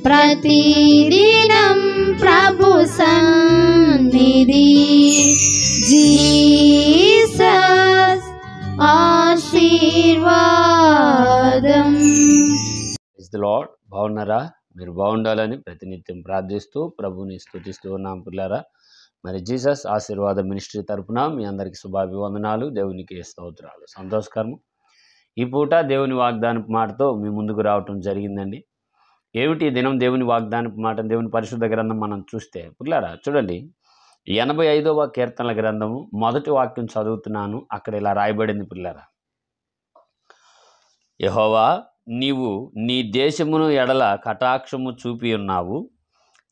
ప్రతిదినం ప్రభు సన్నిధి. జీసస్ ఆశీర్వాదం. Praise the Lord. బాగున్నారా? మీరు బాగుండాలని ప్రతినిత్యం ప్రార్థిస్తూ ప్రభుని స్తుతిస్తూ ఉన్నాం పిల్లారా. మరి జీసస్ ఆశీర్వాద మినిస్ట్రీ తరపున మీ అందరికీ శుభాభివందనాలు, దేవునికి స్తోత్రాలు. సంతోషకరం. ఈ పూట దేవుని వాగ్దానపు మాటతో మీ ముందుకు రావటం జరిగిందండి. ఏమిటి దినం దేవుని వాగ్దానపు మాట? దేవుని పరిశుద్ధ గ్రంథం మనం చూస్తే పిల్లారా చూడండి, 85వ కీర్తనల గ్రంథము మొదటి వాక్యం చదువుతున్నాను. అక్కడ ఇలా రాయబడింది పిల్లారా, యెహోవా నీవు నీ దేశమును ఎడల కటాక్షము చూపి ఉన్నావు,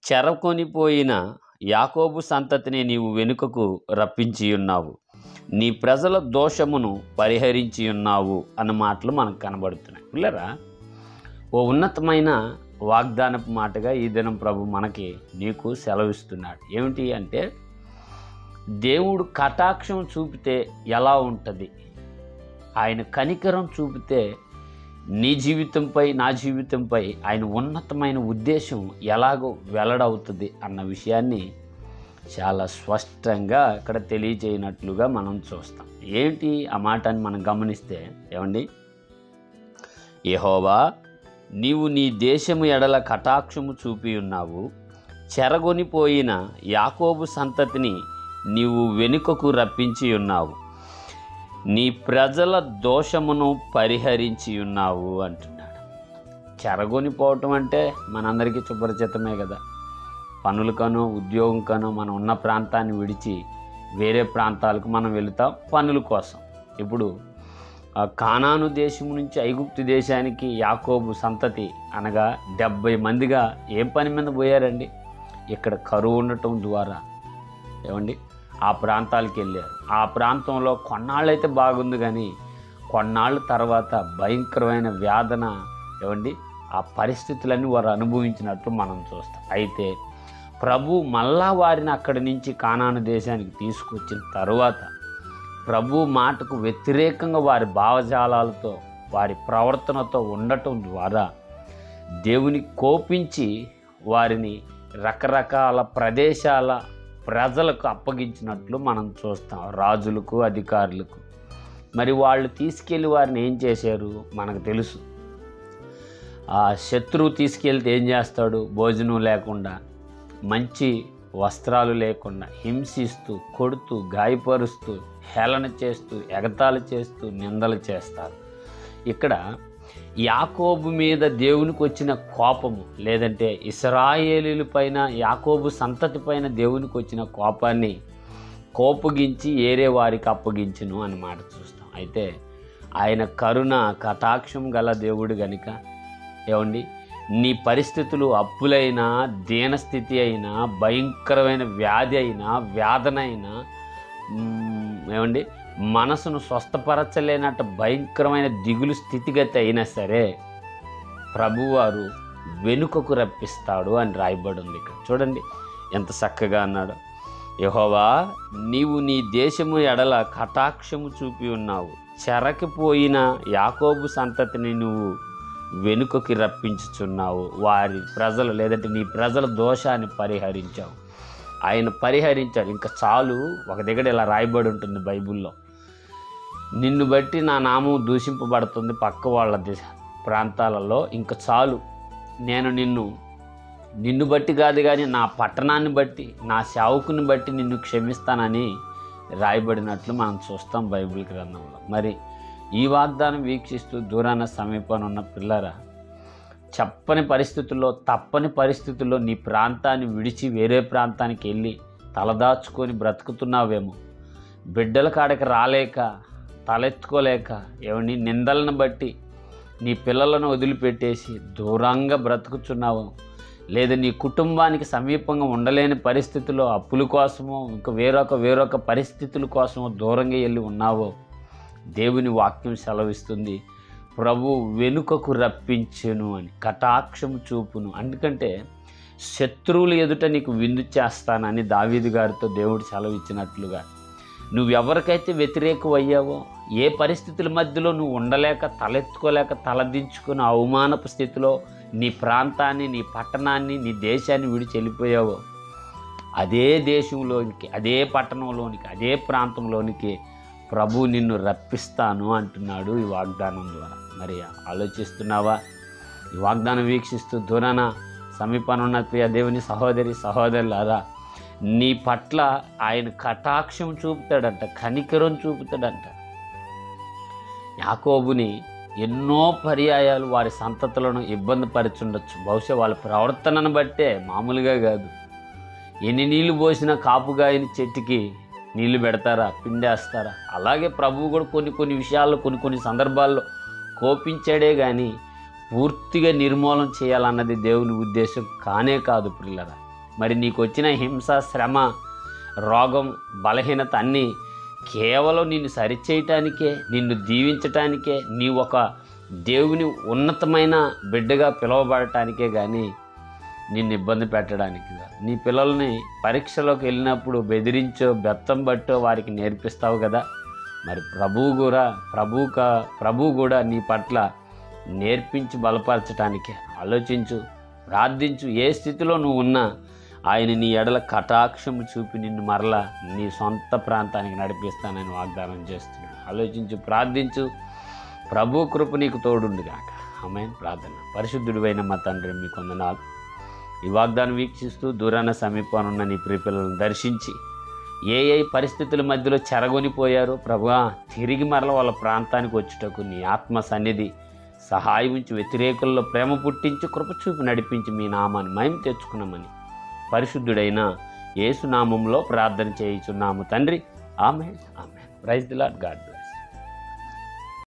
చెరకొనిపోయిన యాకోబు సంతతిని నీవు వెనుకకు రప్పించి ఉన్నావు, నీ ప్రజల దోషమును పరిహరించి ఉన్నావు అన్న మాటలు మనకు కనబడుతున్నాయి. పిల్లరా, ఓ ఉన్నతమైన వాగ్దానపు మాటగా ఈ దినం ప్రభు మనకి నీకు సెలవిస్తున్నాడు. ఏమిటి అంటే, దేవుడు కటాక్షం చూపితే ఎలా ఉంటుంది, ఆయన కనికరం చూపితే నీ జీవితంపై నా జీవితంపై ఆయన ఉన్నతమైన ఉద్దేశం ఎలాగో వెల్లడవుతుంది అన్న విషయాన్ని చాలా స్పష్టంగా ఇక్కడ తెలియజేయనట్లుగా మనం చూస్తాం. ఏంటి ఆ మాటని మనం గమనిస్తే, ఏమండి, యెహోవా నీవు నీ దేశము ఎడల కటాక్షము చూపి ఉన్నావు, చెరగొనిపోయిన యాకోబు సంతతిని నీవు వెనుకకు రప్పించి ఉన్నావు, నీ ప్రజల దోషమును పరిహరించి ఉన్నావు అంటున్నాడు. చెరగొనిపోవటం అంటే మనందరికీ సుపరిచితమే కదా. పనులకనో ఉద్యోగంకనో మనం ఉన్న ప్రాంతాన్ని విడిచి వేరే ప్రాంతాలకు మనం వెళుతాం పనుల కోసం. ఇప్పుడు కానాను దేశం నుంచి ఐగుప్తు దేశానికి యాకోబు సంతతి అనగా 70 మందిగా ఏం పని మీద పోయారండి? ఇక్కడ కరువు ఉండటం ద్వారా ఏమండి ఆ ప్రాంతాలకు వెళ్ళారు. ఆ ప్రాంతంలో కొన్నాళ్ళైతే బాగుంది, కానీ కొన్నాళ్ళ తర్వాత భయంకరమైన వేదన ఏమండి ఆ పరిస్థితులన్నీ వారు అనుభవించినట్లు మనం చూస్తాం. అయితే ప్రభు మళ్ళా వారిని అక్కడి నుంచి కానాను దేశానికి తీసుకొచ్చిన తరువాత ప్రభు మాటకు వ్యతిరేకంగా వారి భావజాలాలతో వారి ప్రవర్తనతో ఉండటం ద్వారా దేవుని కోపించి వారిని రకరకాల ప్రదేశాల ప్రజలకు అప్పగించినట్లు మనం చూస్తాం, రాజులకు అధికారులకు. మరి వాళ్ళు తీసుకెళ్ళి వారిని ఏం చేశారు మనకు తెలుసు. ఆ శత్రువు తీసుకెళ్తే ఏం చేస్తాడు? భోజనం లేకుండా, మంచి వస్త్రాలు లేకుండా హింసిస్తూ, కొడుతూ, గాయపరుస్తూ, హేళన చేస్తూ, ఎగతాళి చేస్తూ, నిందలు చేస్తారు. ఇక్కడ యాకోబు మీద దేవునికి వచ్చిన కోపము, లేదంటే ఇశ్రాయేలీల పైన యాకోబు సంతతి పైన దేవునికి వచ్చిన కోపాన్ని కోపగించి ఏరే వారికి అప్పగించును అని మాట చూస్తాం. అయితే ఆయన కరుణ కటాక్షం గల దేవుడు గనుక ఏమండి, నీ పరిస్థితులు అప్పులైనా, దీనస్థితి అయినా, భయంకరమైన వ్యాధి అయినా, వేదన అయినా, ఏమండి మనసును స్వస్థపరచలేనట్టు భయంకరమైన దిగులు స్థితిగతి అయినా సరే ప్రభువారు వెనుకకు రప్పిస్తాడు అని రాయబడి ఉంది. ఇక్కడ చూడండి ఎంత చక్కగా అన్నాడు. యెహోవా నీవు నీ దేశము ఎడల కటాక్షము చూపి ఉన్నావు, చెరకిపోయిన యాకోబు సంతతిని నువ్వు వెనుకకి రప్పించుచున్నావు, వారి ప్రజలు లేదంటే నీ ప్రజల దోషాన్ని పరిహరించావు. ఆయన పరిహరించాడు. ఇంకా చాలు. ఒక దగ్గర ఇలా రాయబడి ఉంటుంది బైబిల్లో, నిన్ను బట్టి నా నామం దూషింపబడుతుంది పక్క వాళ్ళ ప్రాంతాలలో, ఇంకా చాలు, నేను నిన్ను బట్టి కాదు కానీ నా పట్టణాన్ని బట్టి, నా సేవకుని బట్టి నిన్ను క్షమిస్తానని రాయబడినట్లు మనం చూస్తాం బైబిల్ గ్రంథంలో. మరి ఈ వాగ్దానం వీక్షిస్తూ దూరాన సమీపాన ఉన్న పిల్లరా, చెప్పని పరిస్థితుల్లో, తప్పని పరిస్థితుల్లో నీ ప్రాంతాన్ని విడిచి వేరే ప్రాంతానికి వెళ్ళి తలదాచుకొని బ్రతుకుతున్నావేమో, బిడ్డల కాడకి రాలేక, తలెత్తుకోలేక, ఏమని నిందలను బట్టి నీ పిల్లలను వదిలిపెట్టేసి దూరంగా బ్రతుకుతున్నావు, లేదా నీ కుటుంబానికి సమీపంగా ఉండలేని పరిస్థితుల్లో అప్పుల కోసమో ఇంకా వేరొక పరిస్థితుల కోసమో దూరంగా వెళ్ళి ఉన్నావో, దేవుని వాక్యం సెలవిస్తుంది, ప్రభు వెనుకకు రప్పించును అని, కటాక్షము చూపును. ఎందుకంటే శత్రువులు ఎదుట నీకు విందు చేస్తానని దావీదు గారితో దేవుడు సెలవిచ్చినట్లుగా నువ్వెవరికైతే వ్యతిరేకం అయ్యావో, ఏ పరిస్థితుల మధ్యలో నువ్వు ఉండలేక, తలెత్తుకోలేక, తలదించుకుని అవమానపు స్థితిలో నీ ప్రాంతాన్ని, నీ పట్టణాన్ని, నీ దేశాన్ని విడిచి వెళ్ళిపోయావో, అదే దేశంలోనికి, అదే పట్టణంలోనికి, అదే ప్రాంతంలోనికి ప్రభు నిన్ను రప్పిస్తాను అంటున్నాడు ఈ వాగ్దానం ద్వారా. మరి ఆలోచిస్తున్నావా? ఈ వాగ్దానం వీక్షిస్తూ దూరాన సమీపాన ఉన్న ప్రియ దేవుని సహోదరి సహోదరులారా, నీ పట్ల ఆయన కటాక్షం చూపుతాడంట, కనికరం చూపుతాడంట. యాకోబుని ఎన్నో పర్యాయాలు వారి సంతతులను ఇబ్బంది పరుచుండొచ్చు. బహుశా వాళ్ళ ప్రవర్తనను బట్టే, మామూలుగా కాదు. ఎన్ని నీళ్లు పోసినా కాపుగాయని చెట్టుకి నీళ్లు పెడతారా, పిండేస్తారా? అలాగే ప్రభువు కూడా కొన్ని విషయాల్లో, కొన్ని సందర్భాల్లో కోపించాడే కానీ పూర్తిగా నిర్మూలన చేయాలన్నది దేవుని ఉద్దేశం కానే కాదు ప్రియులారా. మరి నీకు వచ్చిన హింస, శ్రమ, రోగం, బలహీనత అన్నీ కేవలం నిన్ను సరిచేయటానికే, నిన్ను దీవించటానికే, నీ ఒక దేవుని ఉన్నతమైన బిడ్డగా పిలువబడటానికే కానీ నిన్ను ఇబ్బంది పెట్టడానికి కాదు. నీ పిల్లల్ని పరీక్షలోకి వెళ్ళినప్పుడు బెదిరించో, బెత్తం పట్టో వారికి నేర్పిస్తావు కదా. మరి ప్రభువు కూడా నీ పట్ల నేర్పించి బలపరచటానికే. ఆలోచించు, ప్రార్థించు. ఏ స్థితిలో నువ్వు ఉన్నా ఆయన నీ ఎడల కటాక్షము చూపి నిన్ను మరలా నీ సొంత ప్రాంతానికి నడిపిస్తానని వాగ్దానం చేస్తున్నాడు. ఆలోచించు, ప్రార్థించు. ప్రభు కృప నీకు తోడుండుగాక. ఆమేన్. ప్రార్థన. పరిశుద్ధుడివైన మా తండ్రి, మీకు వందనాలు. ఈ వాగ్దానం వీక్షిస్తూ దూరాన సమీపానున్న నీ ప్రియపిల్లలను దర్శించి ఏ పరిస్థితుల మధ్యలో చెరగొనిపోయారో ప్రభువా, తిరిగి మరల వాళ్ళ ప్రాంతానికి వచ్చుటకు నీ ఆత్మ సన్నిధి సహాయం ఉంచి, వ్యతిరేకుల్లో ప్రేమ పుట్టించి, కృప చూపి నడిపించి మీ నామాన్ని మహిమ తెచ్చుకున్నామని పరిశుద్ధుడైన యేసు నామములో ప్రార్థన చేయుచున్నాము తండ్రి. ఆమేన్. ఆమేన్. Praise the lord. God bless.